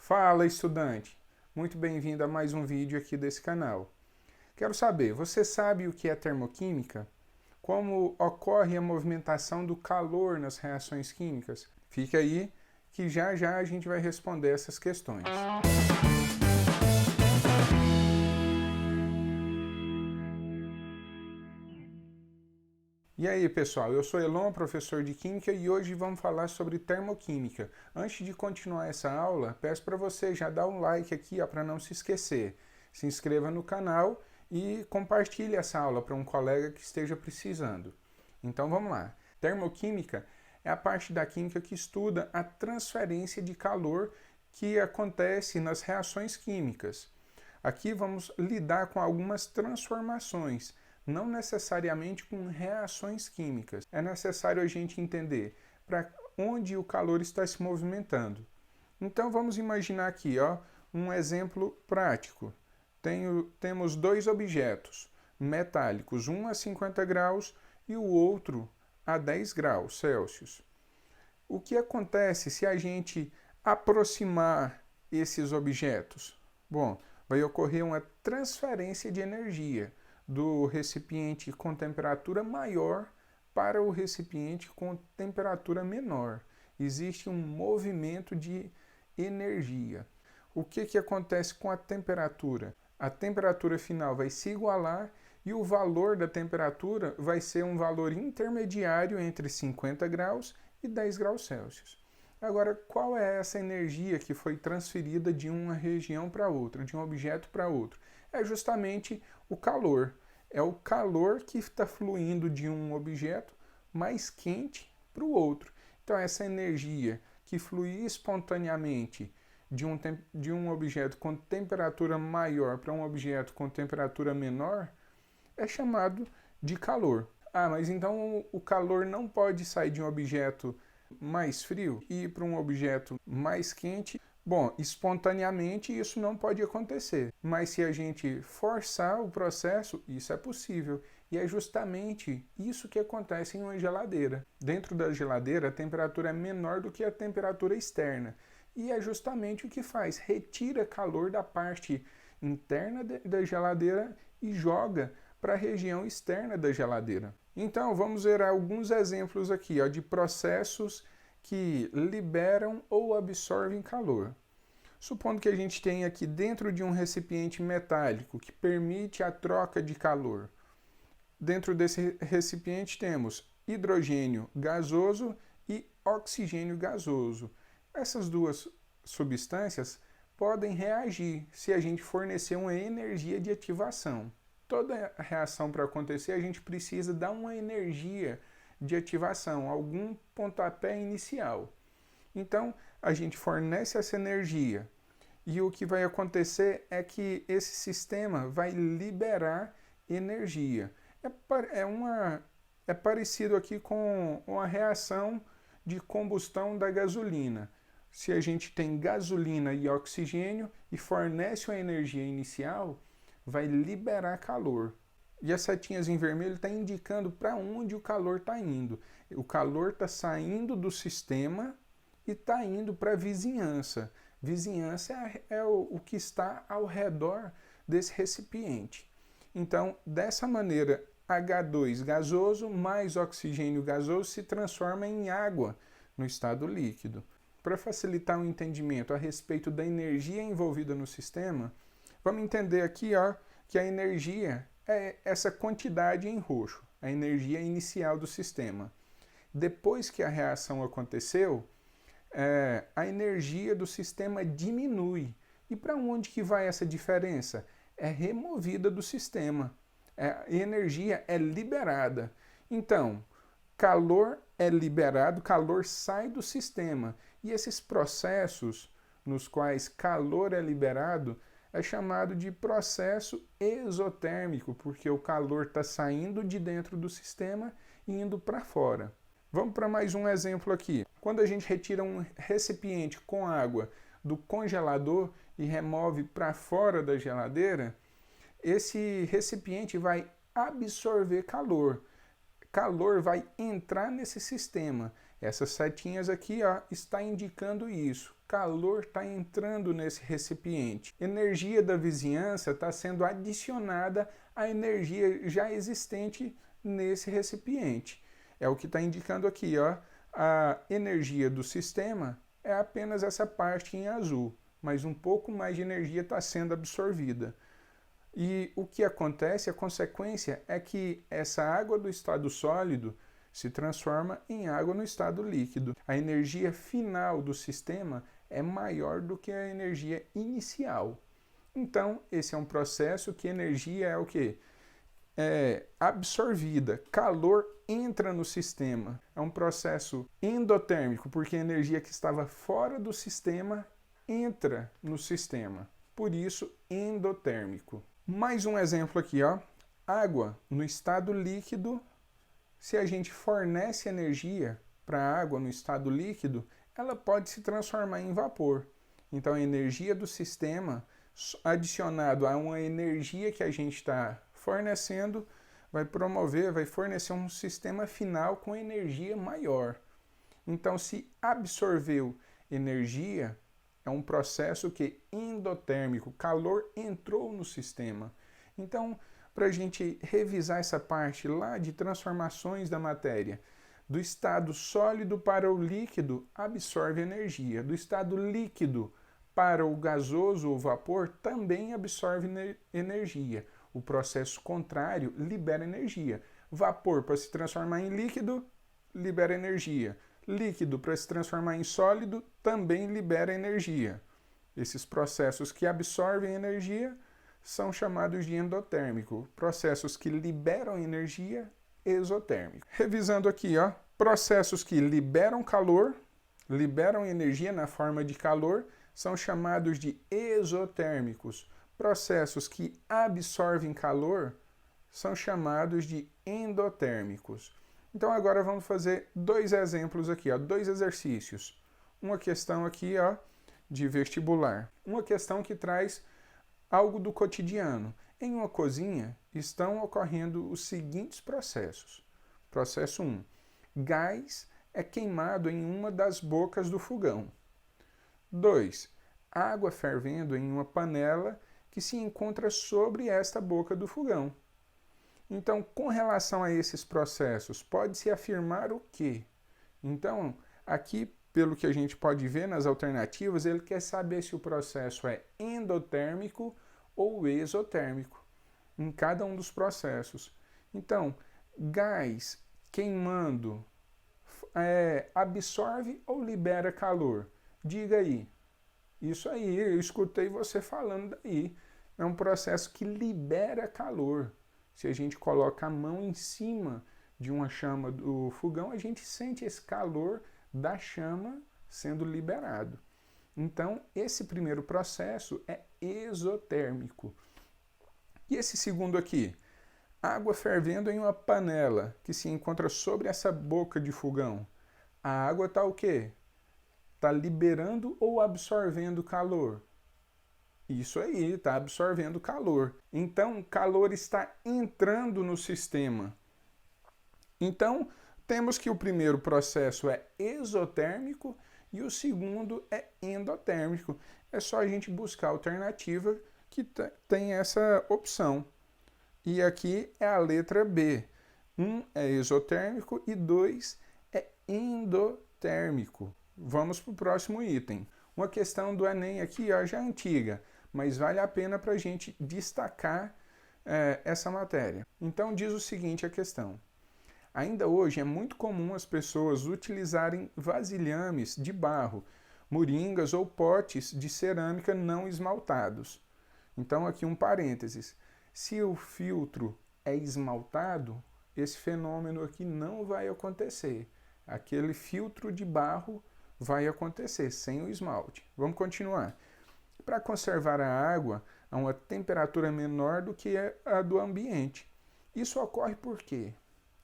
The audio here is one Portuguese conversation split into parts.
Fala, estudante! Muito bem-vindo a mais um vídeo aqui desse canal. Quero saber, você sabe o que é termoquímica? Como ocorre a movimentação do calor nas reações químicas? Fica aí que já já a gente vai responder essas questões. E aí, pessoal, eu sou Elon, professor de Química, e hoje vamos falar sobre termoquímica. Antes de continuar essa aula, peço para você já dar um like aqui para não se esquecer. Se inscreva no canal e compartilhe essa aula para um colega que esteja precisando. Então vamos lá. Termoquímica é a parte da química que estuda a transferência de calor que acontece nas reações químicas. Aqui vamos lidar com algumas transformações, não necessariamente com reações químicas. É necessário a gente entender para onde o calor está se movimentando. Então vamos imaginar aqui um exemplo prático. Temos dois objetos metálicos, um a 50 graus e o outro a 10 graus Celsius. O que acontece se a gente aproximar esses objetos? Bom, vai ocorrer uma transferência de energia do recipiente com temperatura maior para o recipiente com temperatura menor. Existe um movimento de energia. O que acontece com a temperatura? A temperatura final vai se igualar e o valor da temperatura vai ser um valor intermediário entre 50 graus e 10 graus Celsius. Agora, qual é essa energia que foi transferida de uma região para outra, de um objeto para outro? É justamente o calor. É o calor que está fluindo de um objeto mais quente para o outro. Então, essa energia que flui espontaneamente de um objeto com temperatura maior para um objeto com temperatura menor é chamado de calor. Ah, mas então o calor não pode sair de um objeto mais frio e ir para um objeto mais quente? Bom, espontaneamente isso não pode acontecer, mas se a gente forçar o processo, isso é possível. E é justamente isso que acontece em uma geladeira. Dentro da geladeira, a temperatura é menor do que a temperatura externa. E é justamente o que faz, retira calor da parte interna da geladeira e joga para a região externa da geladeira. Então, vamos ver alguns exemplos aqui de processos que liberam ou absorvem calor. Supondo que a gente tenha aqui dentro de um recipiente metálico que permite a troca de calor. Dentro desse recipiente temos hidrogênio gasoso e oxigênio gasoso. Essas duas substâncias podem reagir se a gente fornecer uma energia de ativação. Toda reação para acontecer, a gente precisa dar uma energia de ativação, algum pontapé inicial. Então, a gente fornece essa energia e o que vai acontecer é que esse sistema vai liberar energia. É parecido aqui com uma reação de combustão da gasolina. Se a gente tem gasolina e oxigênio e fornece uma energia inicial, vai liberar calor. E as setinhas em vermelho estão indicando para onde o calor está indo. O calor está saindo do sistema e está indo para a vizinhança. Vizinhança é o que está ao redor desse recipiente. Então, dessa maneira, H2 gasoso mais oxigênio gasoso se transforma em água no estado líquido. Para facilitar o entendimento a respeito da energia envolvida no sistema, vamos entender aqui que a energia é essa quantidade em roxo, a energia inicial do sistema. Depois que a reação aconteceu, a energia do sistema diminui. E para onde que vai essa diferença? É removida do sistema. A energia é liberada. Então, calor é liberado, calor sai do sistema. E esses processos nos quais calor é liberado é chamado de processo exotérmico, porque o calor está saindo de dentro do sistema e indo para fora. Vamos para mais um exemplo aqui. Quando a gente retira um recipiente com água do congelador e remove para fora da geladeira, esse recipiente vai absorver calor. Calor vai entrar nesse sistema Essas setinhas aqui, ó, está indicando isso. Calor está entrando nesse recipiente. Energia da vizinhança está sendo adicionada à energia já existente nesse recipiente. É o que está indicando aqui, ó. A energia do sistema é apenas essa parte em azul, mas um pouco mais de energia está sendo absorvida. E o que acontece, a consequência é que essa água do estado sólido se transforma em água no estado líquido. A energia final do sistema é maior do que a energia inicial. Então, esse é um processo que energia é o quê? É absorvida, calor entra no sistema. É um processo endotérmico, porque a energia que estava fora do sistema entra no sistema. Por isso, endotérmico. Mais um exemplo aqui, ó. Água no estado líquido. Se a gente fornece energia para a água no estado líquido, ela pode se transformar em vapor. Então, a energia do sistema, adicionado a uma energia que a gente está fornecendo, vai fornecer um sistema final com energia maior. Então, se absorveu energia, é um processo que endotérmico, calor entrou no sistema. Então, para a gente revisar essa parte lá de transformações da matéria, do estado sólido para o líquido, absorve energia. Do estado líquido para o gasoso ou vapor, também absorve energia. O processo contrário libera energia. Vapor para se transformar em líquido, libera energia. Líquido para se transformar em sólido também libera energia. Esses processos que absorvem energia são chamados de endotérmico. Processos que liberam energia, exotérmico. Revisando aqui, ó, processos que liberam calor, liberam energia na forma de calor, são chamados de exotérmicos. Processos que absorvem calor são chamados de endotérmicos. Então agora vamos fazer dois exemplos aqui, ó, dois exercícios. Uma questão aqui, ó, de vestibular. Uma questão que traz algo do cotidiano. Em uma cozinha estão ocorrendo os seguintes processos. Processo 1. Gás é queimado em uma das bocas do fogão. 2. Água fervendo em uma panela que se encontra sobre esta boca do fogão. Então, com relação a esses processos, pode-se afirmar o quê? Então, aqui, pelo que a gente pode ver nas alternativas, ele quer saber se o processo é endotérmico ou exotérmico em cada um dos processos. Então, gás queimando absorve ou libera calor? Diga aí. Isso aí, eu escutei você falando daí. É um processo que libera calor. Se a gente coloca a mão em cima de uma chama do fogão, a gente sente esse calor da chama sendo liberado. Então, esse primeiro processo é exotérmico. E esse segundo aqui? Água fervendo em uma panela que se encontra sobre essa boca de fogão. A água está o quê? Está liberando ou absorvendo calor? Isso aí, está absorvendo calor. Então, calor está entrando no sistema. Então, temos que o primeiro processo é exotérmico e o segundo é endotérmico. É só a gente buscar a alternativa que tem essa opção. E aqui é a letra B. 1 é exotérmico e 2 é endotérmico. Vamos para o próximo item. Uma questão do Enem aqui, ó, já antiga, mas vale a pena para a gente destacar essa matéria. Então diz o seguinte a questão. Ainda hoje é muito comum as pessoas utilizarem vasilhames de barro, moringas ou potes de cerâmica não esmaltados. Então aqui um parênteses. Se o filtro é esmaltado, esse fenômeno aqui não vai acontecer. Aquele filtro de barro vai acontecer sem o esmalte. Vamos continuar. Para conservar a água a uma temperatura menor do que a do ambiente. Isso ocorre por quê?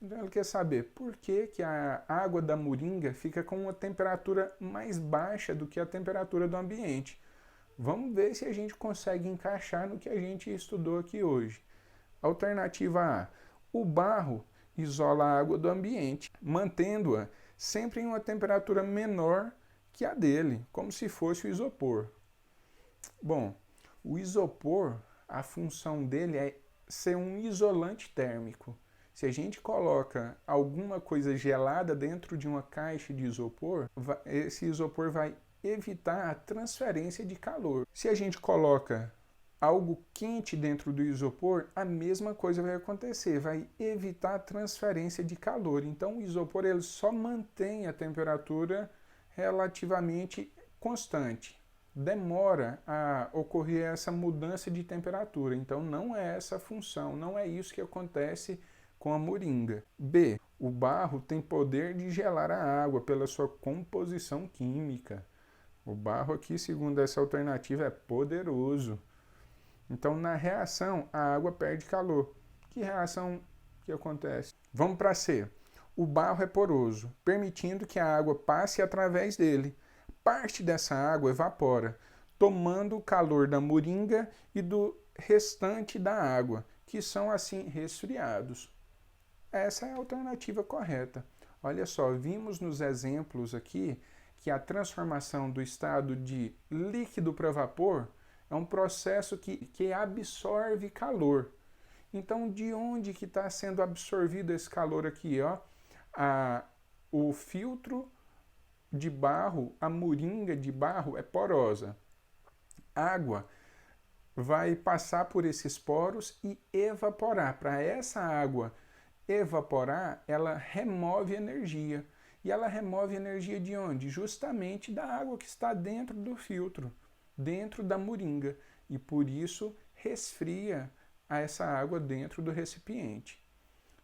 Então ele quer saber por que a água da moringa fica com uma temperatura mais baixa do que a temperatura do ambiente. Vamos ver se a gente consegue encaixar no que a gente estudou aqui hoje. Alternativa A. O barro isola a água do ambiente, mantendo-a sempre em uma temperatura menor que a dele, como se fosse o isopor. Bom, o isopor, a função dele é ser um isolante térmico. Se a gente coloca alguma coisa gelada dentro de uma caixa de isopor, esse isopor vai evitar a transferência de calor. Se a gente coloca algo quente dentro do isopor, a mesma coisa vai acontecer, vai evitar a transferência de calor. Então o isopor ele só mantém a temperatura relativamente constante. Demora a ocorrer essa mudança de temperatura, então não é essa a função, não é isso que acontece com a moringa. B. O barro tem poder de gelar a água pela sua composição química. O barro aqui, segundo essa alternativa, é poderoso. Então, na reação, a água perde calor. Que reação que acontece? Vamos para C. O barro é poroso, permitindo que a água passe através dele. Parte dessa água evapora, tomando o calor da moringa e do restante da água, que são assim resfriados. Essa é a alternativa correta. Olha só, vimos nos exemplos aqui que a transformação do estado de líquido para vapor é um processo que absorve calor. Então, de onde que está sendo absorvido esse calor aqui? Ó? O filtro de barro, a moringa de barro é porosa. Água vai passar por esses poros e evaporar. Para essa água evaporar, ela remove energia. E ela remove energia de onde? Justamente da água que está dentro do filtro, dentro da moringa. E por isso resfria essa água dentro do recipiente.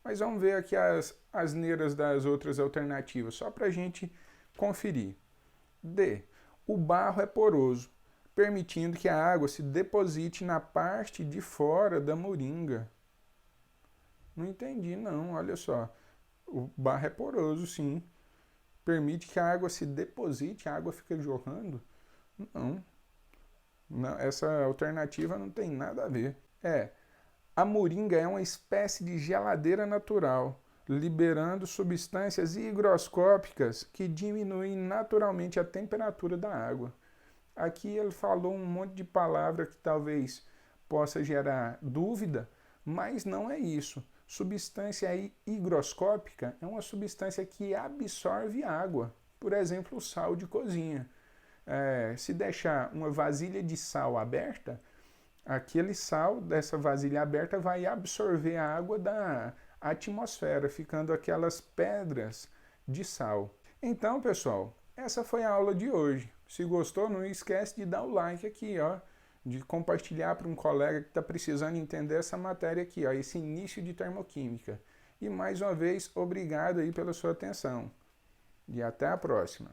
Mas vamos ver aqui as asneiras das outras alternativas, só para a gente conferir. D. O barro é poroso, permitindo que a água se deposite na parte de fora da moringa. Não entendi não, olha só. O barro é poroso, sim. Permite que a água se deposite, a água fica jorrando? Não. Essa alternativa não tem nada a ver. A moringa é uma espécie de geladeira natural, liberando substâncias higroscópicas que diminuem naturalmente a temperatura da água. Aqui ele falou um monte de palavra que talvez possa gerar dúvida, mas não é isso. Substância higroscópica é uma substância que absorve água. Por exemplo, o sal de cozinha. Se deixar uma vasilha de sal aberta, aquele sal dessa vasilha aberta vai absorver a água da atmosfera, ficando aquelas pedras de sal. Então, pessoal, essa foi a aula de hoje. Se gostou, não esquece de dar o like aqui, ó, de compartilhar para um colega que está precisando entender essa matéria aqui, ó, esse início de termoquímica. E mais uma vez, obrigado aí pela sua atenção. E até a próxima.